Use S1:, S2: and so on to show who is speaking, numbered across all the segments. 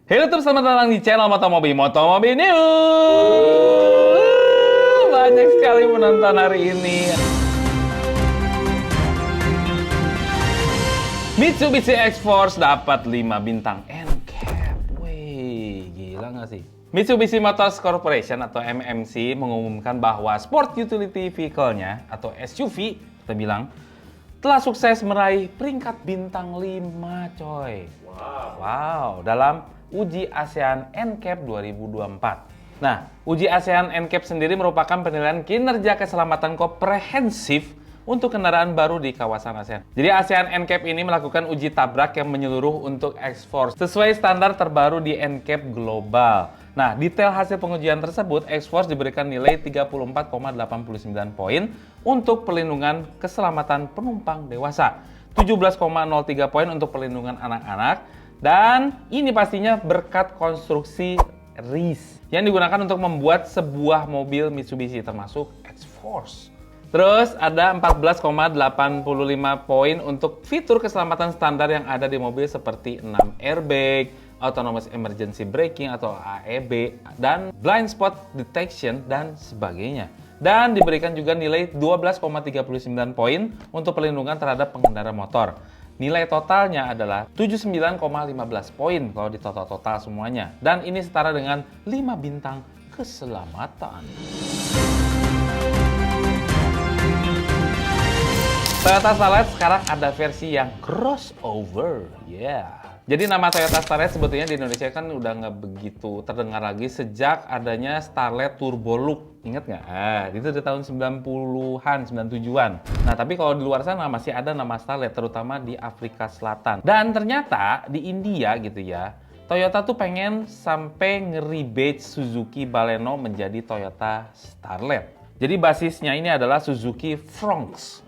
S1: Halo terus selamat datang di channel Motomobi News. Banyak sekali penonton hari ini. Mitsubishi X-Force dapat 5 bintang NCAP. Wih, gila nggak sih? Mitsubishi Motors Corporation atau MMC mengumumkan bahwa Sport Utility Vehicle-nya atau SUV, kita bilang, telah sukses meraih peringkat bintang 5, coy. Wow, dalam uji ASEAN NCAP 2024. Nah, uji ASEAN NCAP sendiri merupakan penilaian kinerja keselamatan komprehensif untuk kendaraan baru di kawasan ASEAN. Jadi ASEAN NCAP ini melakukan uji tabrak yang menyeluruh untuk X-Force sesuai standar terbaru di NCAP global. Nah, detail hasil pengujian tersebut, X-Force diberikan nilai 34,89 poin untuk perlindungan keselamatan penumpang dewasa, 17,03 poin untuk perlindungan anak-anak, dan ini pastinya berkat konstruksi RIS yang digunakan untuk membuat sebuah mobil Mitsubishi termasuk X-Force. Terus ada 14,85 poin untuk fitur keselamatan standar yang ada di mobil seperti 6 airbag, autonomous emergency braking atau AEB, dan blind spot detection dan sebagainya. Dan diberikan juga nilai 12,39 poin untuk perlindungan terhadap pengendara motor. Nilai totalnya adalah 79,15 poin kalau di total semuanya. Dan ini setara dengan 5 bintang keselamatan. Toyota Starlet sekarang ada versi yang crossover, Jadi nama Toyota Starlet sebetulnya di Indonesia kan udah nggak begitu terdengar lagi sejak adanya Starlet Turbo Look. Ingat nggak? Itu di tahun 90-an, 97-an. Nah, tapi kalau di luar sana masih ada nama Starlet, terutama di Afrika Selatan. Dan ternyata di India gitu ya, Toyota tuh pengen sampai nge-rebate Suzuki Baleno menjadi Toyota Starlet. Jadi basisnya ini adalah Suzuki Fronx.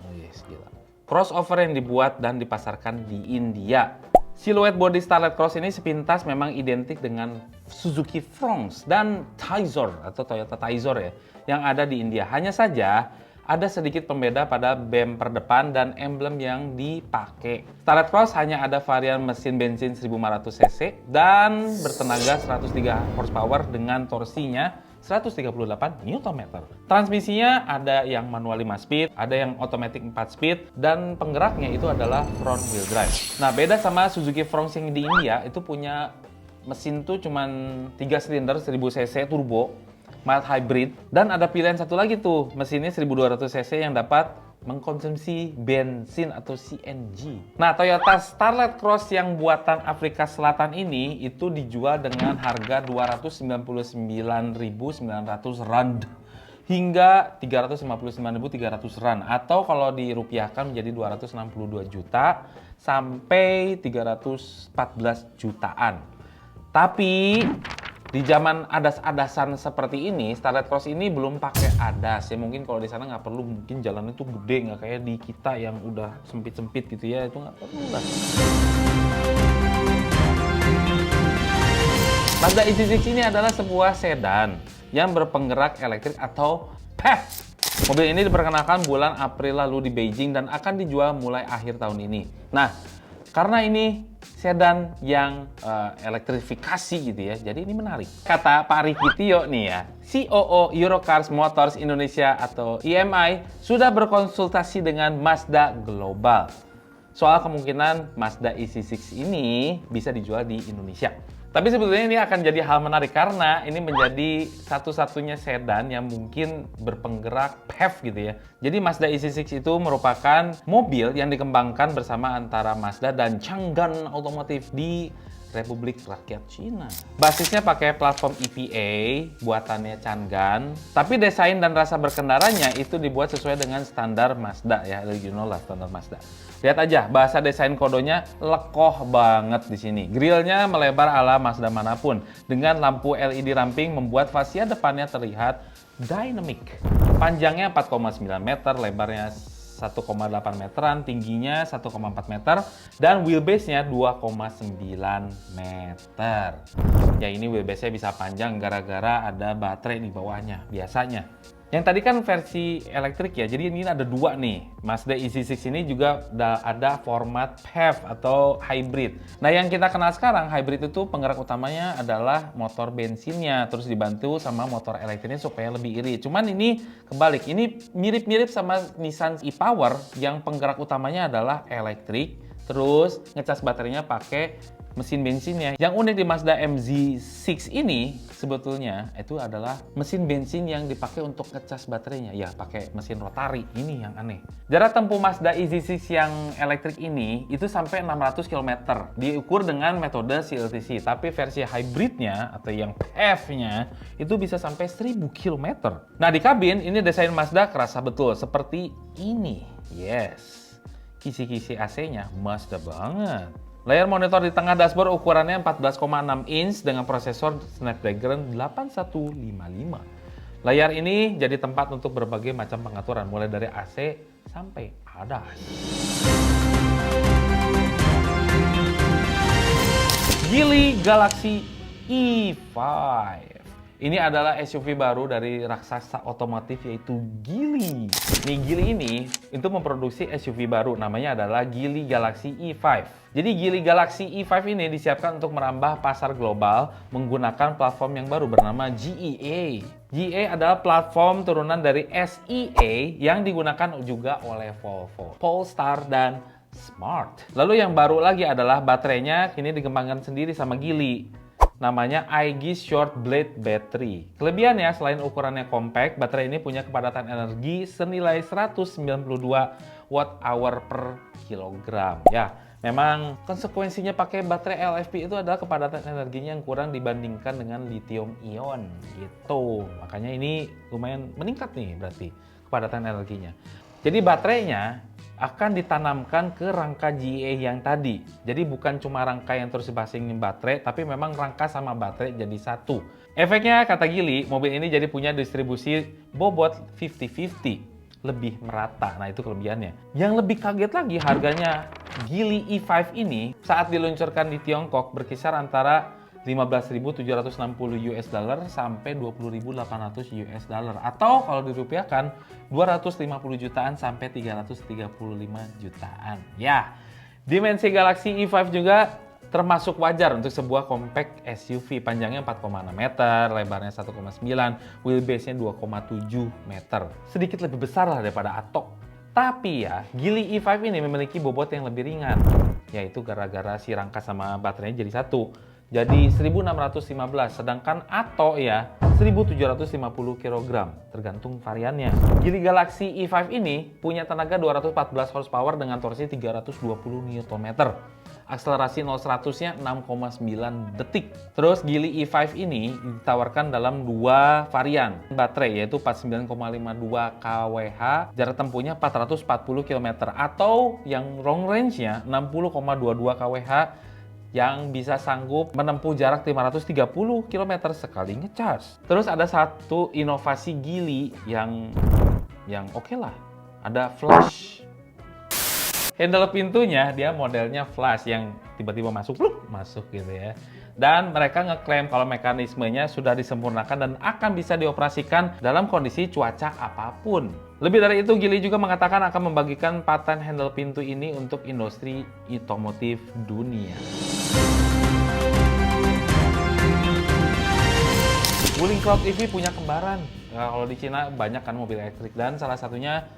S1: Gila. Crossover yang dibuat dan dipasarkan di India. Siluet bodi Starlet Cross ini sepintas memang identik dengan Suzuki Fronx dan Tizor atau Toyota Tizor ya, yang ada di India. Hanya saja ada sedikit pembeda pada bumper depan dan emblem yang dipakai. Starlet Cross hanya ada varian mesin bensin 1500 cc dan bertenaga 103 horsepower dengan torsinya 138 Nm. Transmisinya ada yang manual 5 speed, ada yang automatic 4 speed, dan penggeraknya itu adalah front wheel drive. Nah, beda sama Suzuki Fronx yang di India, itu punya mesin tuh cuman 3 silinder 1000 cc turbo, mild hybrid, dan ada pilihan satu lagi tuh, mesinnya 1200 cc yang dapat mengkonsumsi bensin atau CNG. Nah, Toyota Starlet Cross yang buatan Afrika Selatan ini itu dijual dengan harga 299.900 rand hingga 359.300 rand, atau kalau dirupiahkan menjadi 262 juta sampai 314 jutaan. Tapi di zaman adas-adasan seperti ini, Starlet Cross ini belum pakai adas ya. Mungkin kalau di sana nggak perlu, mungkin jalannya tuh gede, nggak kayak di kita yang udah sempit-sempit gitu ya, itu nggak perlu lah. Mazda EC6 ini adalah sebuah sedan yang berpenggerak elektrik atau PHEV. Mobil ini diperkenalkan bulan April lalu di Beijing dan akan dijual mulai akhir tahun ini. Nah, karena ini sedan yang elektrifikasi gitu ya, jadi ini menarik. Kata Pak Riki Tio nih ya, COO Eurocars Motors Indonesia atau EMI sudah berkonsultasi dengan Mazda Global soal kemungkinan Mazda EC6 ini bisa dijual di Indonesia. Tapi sebetulnya ini akan jadi hal menarik karena ini menjadi satu-satunya sedan yang mungkin berpenggerak PHEV gitu ya. Jadi Mazda EC6 itu merupakan mobil yang dikembangkan bersama antara Mazda dan Chang'an Automotive di Republik Rakyat Cina. Basisnya pakai platform EPA, buatannya Chang'an, tapi desain dan rasa berkendaranya itu dibuat sesuai dengan standar Mazda ya, you know lah standar Mazda. Lihat aja, bahasa desain kodonya lekoh banget di sini. Grillnya melebar ala Mazda manapun, dengan lampu LED ramping membuat fascia depannya terlihat dynamic. Panjangnya 4,9 meter, lebarnya 1,8 meteran, tingginya 1,4 meter, dan wheelbase-nya 2,9 meter. Ya ini wheelbase-nya bisa panjang gara-gara ada baterai di bawahnya biasanya. Yang tadi kan versi elektrik ya, jadi ini ada dua nih. Mazda EZ6 ini juga ada format PHEV atau hybrid. Nah yang kita kenal sekarang, hybrid itu penggerak utamanya adalah motor bensinnya, terus dibantu sama motor elektriknya supaya lebih irit. Cuman ini kebalik, ini mirip-mirip sama Nissan e-Power yang penggerak utamanya adalah elektrik, terus ngecas baterainya pakai mesin bensinnya. Yang unik di Mazda MZ-6 ini sebetulnya itu adalah mesin bensin yang dipakai untuk ngecas baterainya. Ya, pakai mesin rotari. Ini yang aneh. Jarak tempuh Mazda EZ6 yang elektrik ini itu sampai 600 km. Diukur dengan metode CLTC. Tapi versi hybridnya atau yang PHEV-nya itu bisa sampai 1000 km. Nah, di kabin ini desain Mazda kerasa betul seperti ini. Yes. Kisi-kisi AC-nya Mazda banget. Layar monitor di tengah dashboard ukurannya 14,6 inch dengan prosesor Snapdragon 8155. Layar ini jadi tempat untuk berbagai macam pengaturan, mulai dari AC sampai ADAS. Geely Galaxy E5. Ini adalah SUV baru dari raksasa otomotif yaitu Geely. Nih Geely ini itu memproduksi SUV baru, namanya adalah Geely Galaxy E5. Jadi Geely Galaxy E5 ini disiapkan untuk merambah pasar global menggunakan platform yang baru bernama GEA. GEA adalah platform turunan dari SEA yang digunakan juga oleh Volvo, Polestar, dan Smart. Lalu yang baru lagi adalah baterainya kini dikembangkan sendiri sama Geely. Namanya iGi Short Blade Battery. Kelebihannya selain ukurannya compact, baterai ini punya kepadatan energi senilai 192 Wh per kilogram. Ya, memang konsekuensinya pakai baterai LFP itu adalah kepadatan energinya yang kurang dibandingkan dengan lithium ion gitu. Makanya ini lumayan meningkat nih berarti kepadatan energinya. Jadi baterainya akan ditanamkan ke rangka GEA yang tadi. Jadi bukan cuma rangka yang terus dipasingin baterai, tapi memang rangka sama baterai jadi satu. Efeknya, kata Geely, mobil ini jadi punya distribusi bobot 50-50. Lebih merata. Nah itu kelebihannya. Yang lebih kaget lagi harganya Geely E5 ini saat diluncurkan di Tiongkok berkisar antara 15.760 US dollar sampai 20.800 US dollar, atau kalau dirupiahkan 250 jutaan sampai 335 jutaan. Ya, dimensi Galaxy E5 juga termasuk wajar untuk sebuah compact SUV. Panjangnya 4,6 meter, lebarnya 1,9, wheelbase-nya 2,7 meter. Sedikit lebih besar lah daripada Atok. Tapi ya, Geely E5 ini memiliki bobot yang lebih ringan, yaitu gara-gara si rangka sama baterainya jadi satu. Jadi 1615, sedangkan Atto ya 1750 kg, tergantung variannya. Geely Galaxy E5 ini punya tenaga 214 horsepower dengan torsi 320 Nm. Akselerasi 0-100-nya 6,9 detik. Terus Geely E5 ini ditawarkan dalam dua varian baterai, yaitu 49,52 kWh, jarak tempuhnya 440 km, atau yang long range-nya 60,22 kWh yang bisa sanggup menempuh jarak 530 km sekali ngecas. Terus ada satu inovasi Geely yang oke lah, ada flash. Handle pintunya dia modelnya flash yang tiba-tiba masuk gitu ya. Dan mereka ngeklaim kalau mekanismenya sudah disempurnakan dan akan bisa dioperasikan dalam kondisi cuaca apapun. Lebih dari itu, Geely juga mengatakan akan membagikan paten handle pintu ini untuk industri otomotif dunia. Wuling Cloud EV punya kembaran. Nah, kalau di Cina banyak kan mobil elektrik, dan salah satunya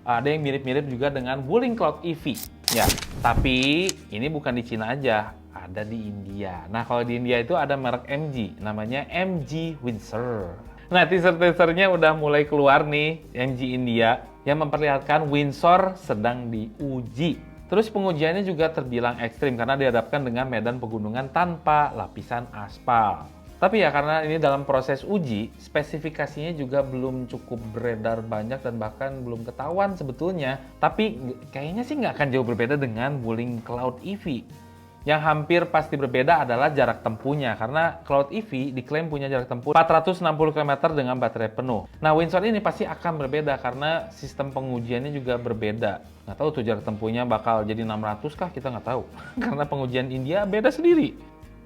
S1: ada yang mirip-mirip juga dengan Wuling Cloud EV. Ya, tapi ini bukan di Cina aja, ada di India. Nah, kalau di India itu ada merek MG, namanya MG Windsor. Nah, teaser-teasernya udah mulai keluar nih, MG India, yang memperlihatkan Windsor sedang diuji. Terus pengujiannya juga terbilang ekstrim karena dihadapkan dengan medan pegunungan tanpa lapisan aspal. Tapi ya karena ini dalam proses uji, spesifikasinya juga belum cukup beredar banyak dan bahkan belum ketahuan sebetulnya. Tapi kayaknya sih nggak akan jauh berbeda dengan Wuling Cloud EV. Yang hampir pasti berbeda adalah jarak tempuhnya, karena Cloud EV diklaim punya jarak tempuh 460 km dengan baterai penuh. Nah, Windsor ini pasti akan berbeda karena sistem pengujiannya juga berbeda. Nggak tahu tuh jarak tempuhnya bakal jadi 600 kah? Kita nggak tahu. Karena pengujian India beda sendiri.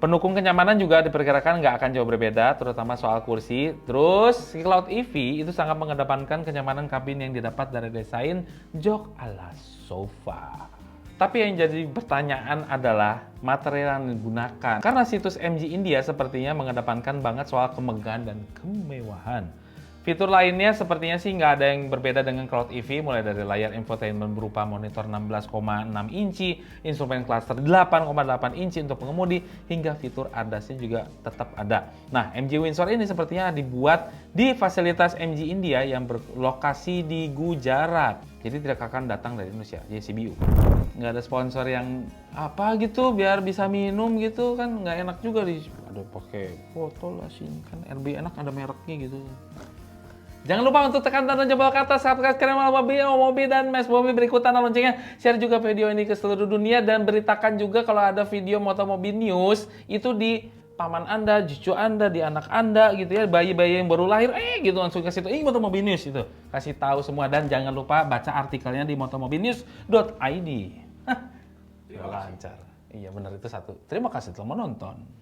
S1: Pendukung kenyamanan juga diperkirakan nggak akan jauh berbeda, terutama soal kursi. Terus, si Cloud EV itu sangat mengedepankan kenyamanan kabin yang didapat dari desain jok ala sofa. Tapi yang jadi pertanyaan adalah material yang digunakan. Karena situs MG India sepertinya mengedepankan banget soal kemegahan dan kemewahan. Fitur lainnya sepertinya sih nggak ada yang berbeda dengan Cloud EV, mulai dari layar infotainment berupa monitor 16,6 inci, instrumen cluster 8,8 inci untuk pengemudi, hingga fitur ADAS-nya juga tetap ada. Nah, MG Windsor ini sepertinya dibuat di fasilitas MG India yang berlokasi di Gujarat. Jadi tidak akan datang dari Indonesia, JCBU. Nggak ada sponsor yang apa gitu biar bisa minum gitu kan, nggak enak juga ada pakai foto lah sih, kan RB enak ada mereknya gitu. Jangan lupa untuk tekan tanda jempol ke atas, subscribe channel Mobi dan Mas Bobi berikutan loncengnya. Share juga video ini ke seluruh dunia dan beritakan juga kalau ada video Motomobi News itu di paman Anda, cucu Anda, di anak Anda gitu ya, bayi-bayi yang baru lahir, gitu langsung kasih tahu, Motomobi News itu. Kasih tahu semua dan jangan lupa baca artikelnya di motomobinews.id. Hah, lancar. Iya benar itu satu. Terima kasih telah menonton.